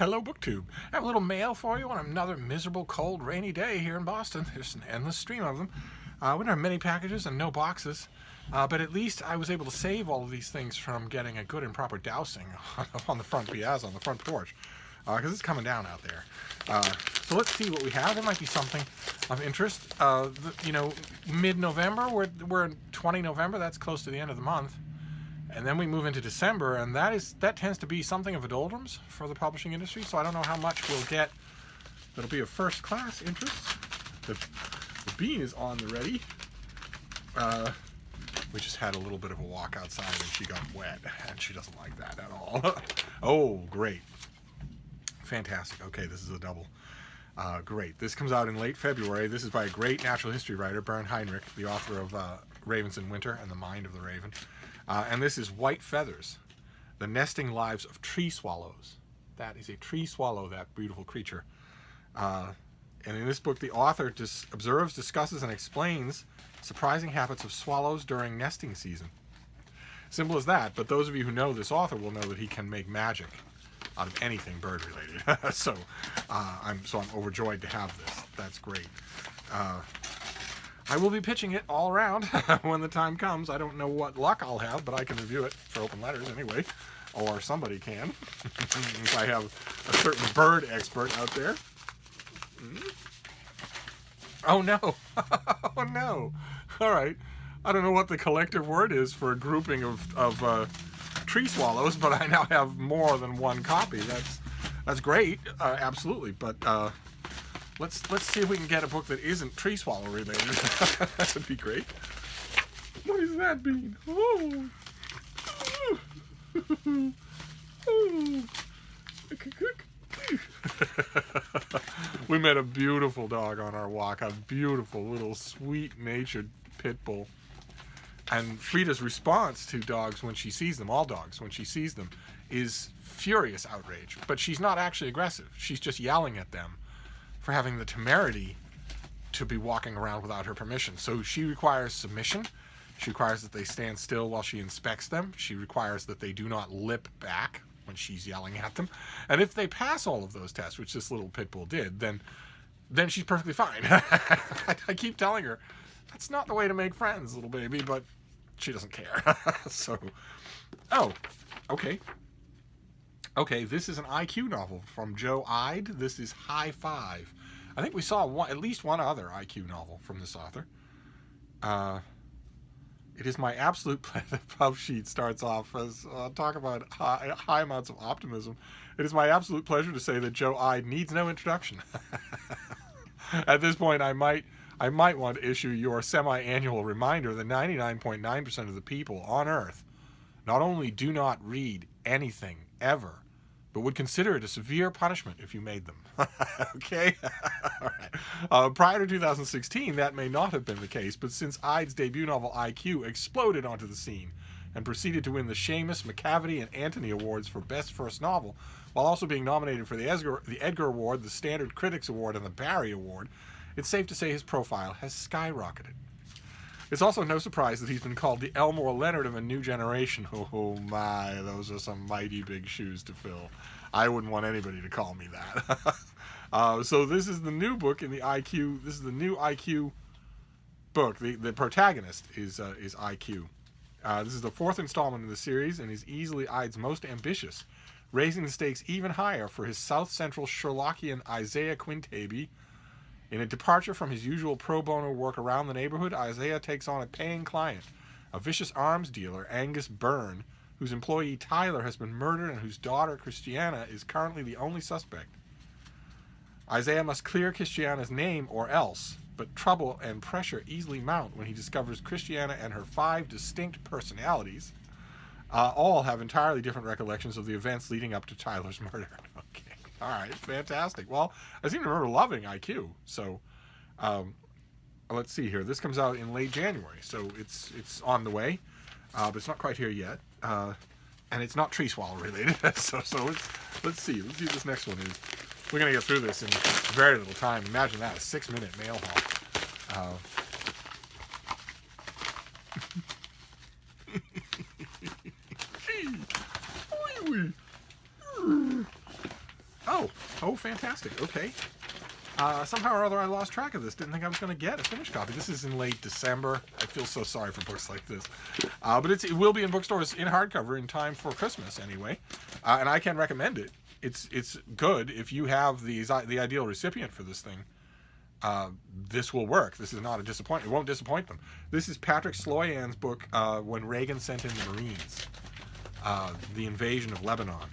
Hello, BookTube. I have a little mail for you on another miserable, cold, rainy day here in Boston. There's an endless stream of them. We don't have many packages and no boxes, but at least I was able to save all of these things from getting a good and proper dousing on the front piazza, on the front porch, because it's coming down out there. So let's see what we have. There might be something of interest. Mid-November, we're in 20 November. That's close to the end of the month. And then we move into December, and that tends to be something of a doldrums for the publishing industry, so I don't know how much we'll get that'll be of first-class interest. The bean is on the ready. We just had a little bit of a walk outside, and she got wet, and she doesn't like that at all. Oh, great. Fantastic. Okay, this is a double. Great. This comes out in late February. This is by a great natural history writer, Bernd Heinrich, the author of Ravens in Winter and The Mind of the Raven. And this is White Feathers, The Nesting Lives of Tree Swallows. That is a tree swallow, that beautiful creature. And in this book, the author observes, discusses, and explains surprising habits of swallows during nesting season. Simple as that, but those of you who know this author will know that he can make magic out of anything bird-related. So I'm overjoyed to have this. That's great. I will be pitching it all around when the time comes. I don't know what luck I'll have, but I can review it for open letters anyway. Or somebody can. If I have a certain bird expert out there. Oh no. Oh no. All right. I don't know what the collective word is for a grouping of tree swallows, but I now have more than one copy. That's great. Absolutely. But Let's see if we can get a book that isn't tree swallow related. That would be great. What is that bean? Oh. Oh. We met a beautiful dog on our walk, a beautiful little sweet-natured pit bull. And Frida's response to dogs when she sees them, all dogs when she sees them, is furious outrage. But she's not actually aggressive. She's just yelling at them for having the temerity to be walking around without her permission. So she requires submission. She requires that they stand still while she inspects them. She requires that they do not lip back when she's yelling at them. And if they pass all of those tests, which this little pit bull did, then she's perfectly fine. I keep telling her, that's not the way to make friends, little baby, but she doesn't care. So, oh, okay. Okay, this is an IQ novel from Joe Ide. This is High Five. I think we saw at least one other IQ novel from this author. It is my absolute pleasure. The pub sheet starts off as talk about high amounts of optimism. It is my absolute pleasure to say that Joe Ide needs no introduction. At this point, I might want to issue your semi-annual reminder that 99.9% of the people on Earth not only do not read anything ever, but would consider it a severe punishment if you made them. Okay? All right. Prior to 2016, that may not have been the case, but since Ide's debut novel IQ exploded onto the scene and proceeded to win the Seamus, McCavity, and Antony Awards for Best First Novel, while also being nominated for the Edgar Award, the Standard Critics Award, and the Barry Award, it's safe to say his profile has skyrocketed. It's also no surprise that he's been called the Elmore Leonard of a new generation. Oh my, those are some mighty big shoes to fill. I wouldn't want anybody to call me that. So this is the new book in the IQ. This is the new IQ book. The protagonist is IQ. This is the fourth installment in the series and is easily Ide's most ambitious, raising the stakes even higher for his South Central Sherlockian Isaiah Quintaby. In a departure from his usual pro bono work around the neighborhood, Isaiah takes on a paying client, a vicious arms dealer, Angus Byrne, whose employee Tyler has been murdered and whose daughter Christiana is currently the only suspect. Isaiah must clear Christiana's name or else, but trouble and pressure easily mount when he discovers Christiana and her 5 distinct personalities all have entirely different recollections of the events leading up to Tyler's murder. Okay. All right, fantastic. Well, I seem to remember loving IQ. So, let's see here. This comes out in late January, so it's on the way, but it's not quite here yet. And it's not tree swallow related. so let's see. Let's see what this next one is. We're gonna get through this in very little time. Imagine that, a 6-minute mail haul. Oh, fantastic. Okay. Somehow or other, I lost track of this. Didn't think I was going to get a finished copy. This is in late December. I feel so sorry for books like this. But it will be in bookstores in hardcover in time for Christmas anyway. And I can recommend it. It's good if you have the ideal recipient for this thing. This will work. This is not a disappointment. It won't disappoint them. This is Patrick Sloyan's book, When Reagan Sent in the Marines, the invasion of Lebanon.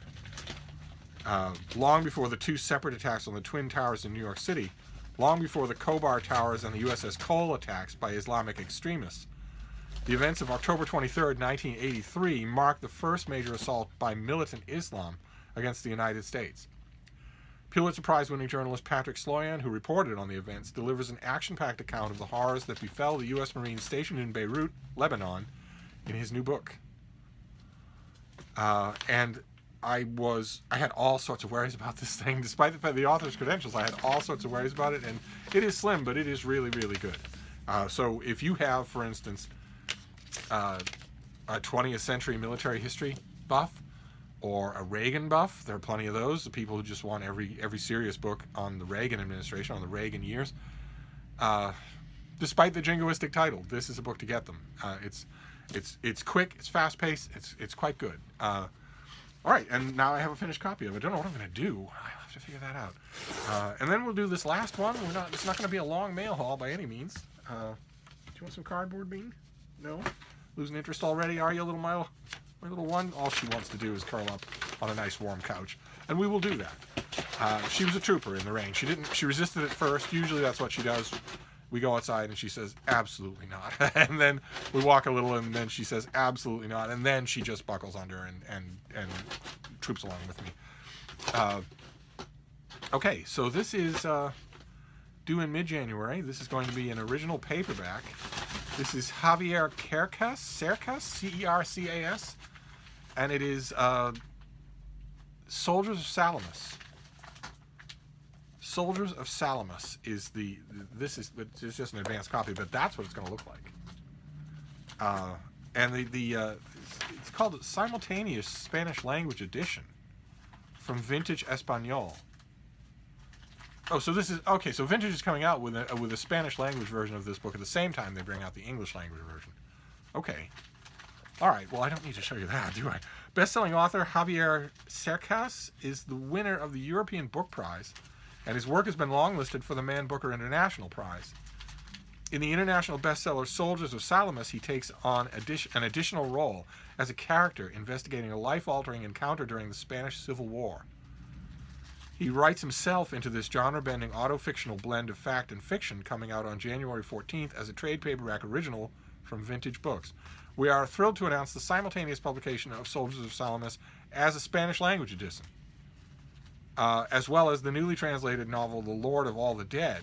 Long before the two separate attacks on the Twin Towers in New York City, long before the Khobar Towers and the USS Cole attacks by Islamic extremists, the events of October 23rd, 1983 marked the first major assault by militant Islam against the United States. Pulitzer Prize-winning journalist Patrick Sloyan, who reported on the events, delivers an action-packed account of the horrors that befell the U.S. Marines stationed in Beirut, Lebanon, in his new book. And I had all sorts of worries about this thing. Despite the fact the author's credentials, I had all sorts of worries about it, and it is slim, but it is really, really good. So if you have, for instance, a 20th century military history buff, or a Reagan buff, there are plenty of those, the people who just want every serious book on the Reagan administration, on the Reagan years. Despite the jingoistic title, this is a book to get them. It's quick, it's fast-paced, it's quite good. All right, and now I have a finished copy of it. I don't know what I'm going to do. I'll have to figure that out. And then we'll do this last one. It's not going to be a long mail haul by any means. Do you want some cardboard, Bean? No? Losing interest already, are you, my little one? All she wants to do is curl up on a nice warm couch. And we will do that. She was a trooper in the rain. She resisted at first. Usually that's what she does. We go outside and she says, absolutely not. And then we walk a little and then she says, absolutely not. And then she just buckles under and troops along with me. Okay, so this is due in mid-January. This is going to be an original paperback. This is Javier Cercas, C-E-R-C-A-S. And it is Soldiers of Salamis. Soldiers of Salamis is it's just an advanced copy, but that's what it's going to look like. And it's called a simultaneous Spanish language edition from Vintage Espanol. Oh, so this is okay. So Vintage is coming out with a Spanish language version of this book at the same time they bring out the English language version. Okay. All right. Well, I don't need to show you that, do I? Best-selling author Javier Cercas is the winner of the European Book Prize, and his work has been longlisted for the Man Booker International Prize. In the international bestseller Soldiers of Salamis, he takes on an additional role as a character investigating a life-altering encounter during the Spanish Civil War. He writes himself into this genre-bending auto-fictional blend of fact and fiction, coming out on January 14th as a trade paperback original from Vintage Books. We are thrilled to announce the simultaneous publication of Soldiers of Salamis as a Spanish language edition, as well as the newly translated novel The Lord of All the Dead.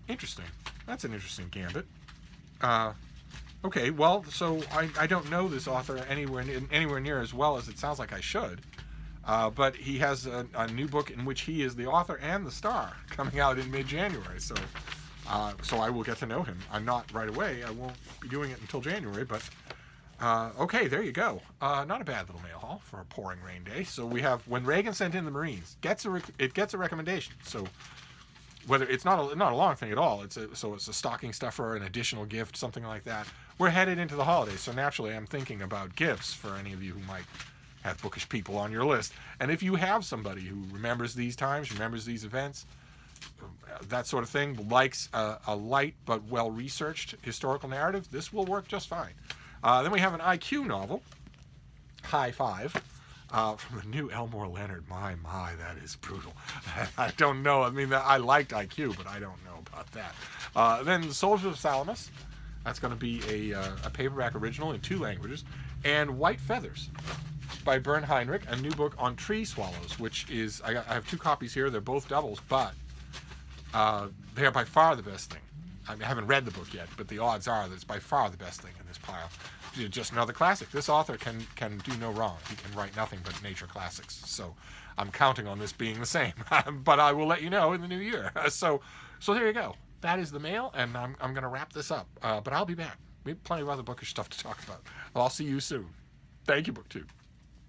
Interesting. That's an interesting gambit. Okay, well, so I don't know this author anywhere near as well as it sounds like I should. But he has a new book in which he is the author and the star coming out in mid-January. So I will get to know him. I'm not right away. I won't be doing it until January. But okay, there you go. Not a bad little mail haul for a pouring rain day. So we have When Reagan Sent in the Marines. It gets a recommendation. So whether it's not a long thing at all. It's a stocking stuffer, an additional gift, something like that. We're headed into the holidays, so naturally I'm thinking about gifts for any of you who might have bookish people on your list. And if you have somebody who remembers these times, remembers these events, that sort of thing, likes a light but well-researched historical narrative, this will work just fine. Then we have an IQ novel, High Five, from the new Elmore Leonard. My, that is brutal. I don't know. I mean, I liked IQ, but I don't know about that. Then Soldiers of Salamis. That's going to be a paperback original in 2 languages. And White Feathers by Bern Heinrich, a new book on tree swallows, which is, I have 2 copies here. They're both doubles, but they are by far the best thing. I haven't read the book yet, but the odds are that it's by far the best thing in this pile. Just another classic. This author can do no wrong. He can write nothing but nature classics. So I'm counting on this being the same. But I will let you know in the new year. So there you go. That is the mail, and I'm going to wrap this up. But I'll be back. We have plenty of other bookish stuff to talk about. I'll see you soon. Thank you, BookTube.